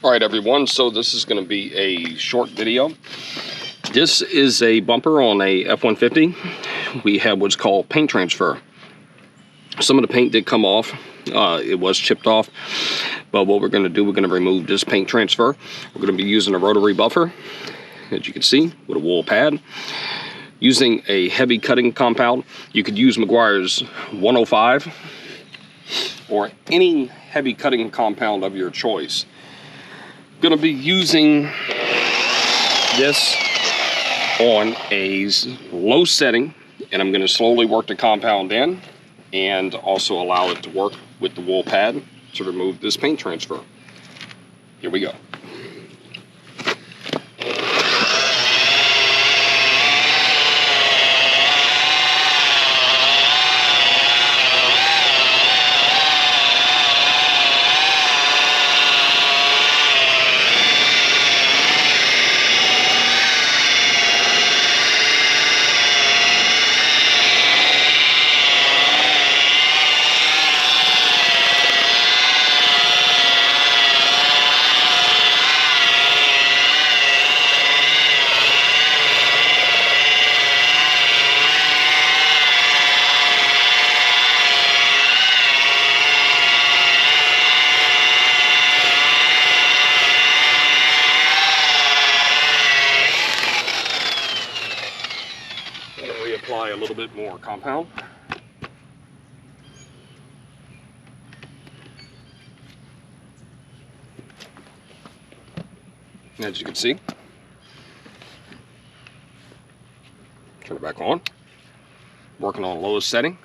Alright everyone, so this is going to be a short video. This is a bumper on a F-150. We have what's called paint transfer. Some of the paint did come off. It was chipped off. But what we're going to do, we're going to remove this paint transfer. We're going to be using a rotary buffer, as you can see, with a wool pad. Using a heavy cutting compound. You could use Meguiar's 105 or any heavy cutting compound of your choice. Going to be using this on a low setting, and I'm going to slowly work the compound in and also allow it to work with the wool pad to remove this paint transfer. Here we go. Apply a little bit more compound. As you can see, turn it back on. Working on lowest setting.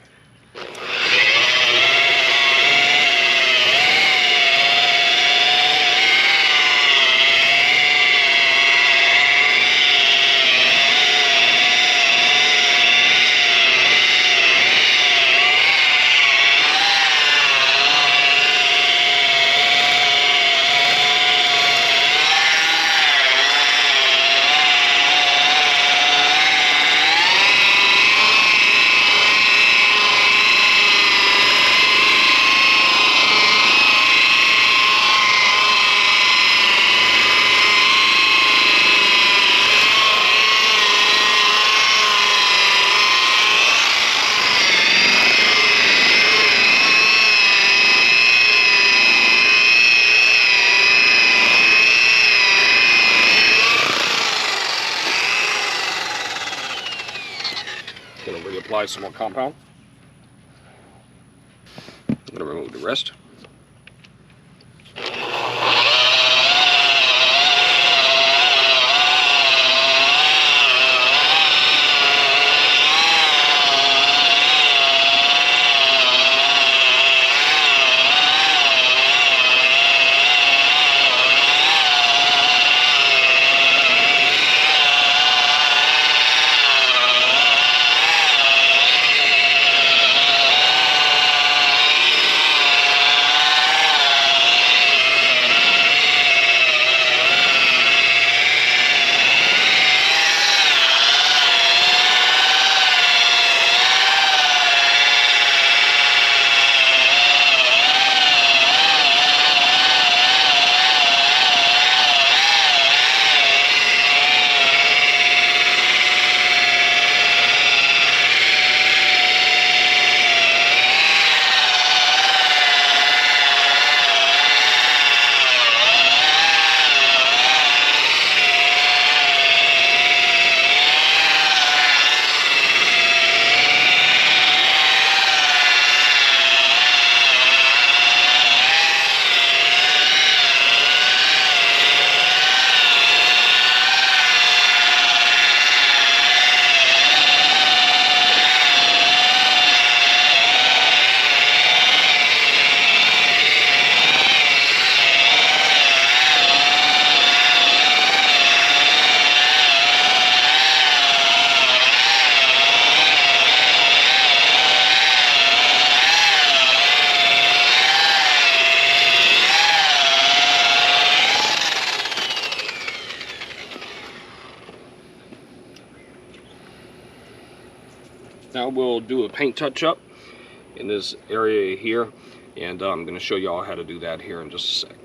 Going to reapply some more compound. I'm going to remove the rest. Now we'll do a paint touch-up in this area here, and I'm going to show you all how to do that here in just a sec.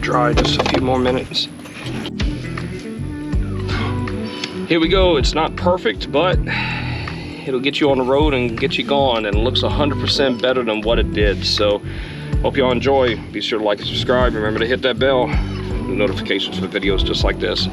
dry just a few more minutes. Here we go. It's not perfect, but it'll get you on the road and get you going, and it looks 100% better than what it did. So hope y'all enjoy. Be sure to like and subscribe. Remember to hit that bell, the notifications for videos just like this.